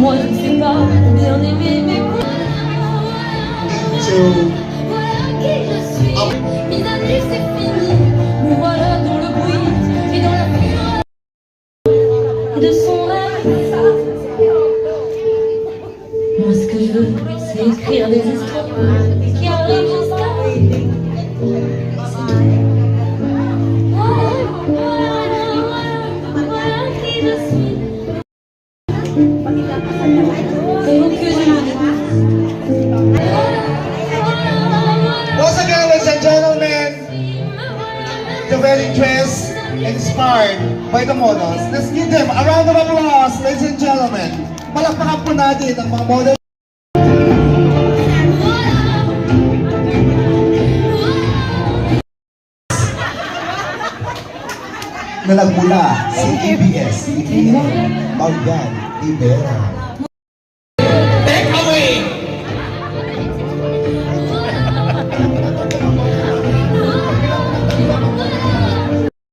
Moi je ne sais pas bien aimer mes voilà qui je suis. Mise à nu c'est fini. Me voilà dans le bruit et dans la fureur de son rêve. Moi ce que je veux c'est écrire des histoires qui arrivent jusqu'à voilà qui je suis. Et au que je me Once again, ladies and gentlemen, the wedding dress inspired by the models. Let's give them a round of applause, ladies and gentlemen. Palakpakan po natin ang mga models na nagmula sa ABS-CBN, Magdan Ibera.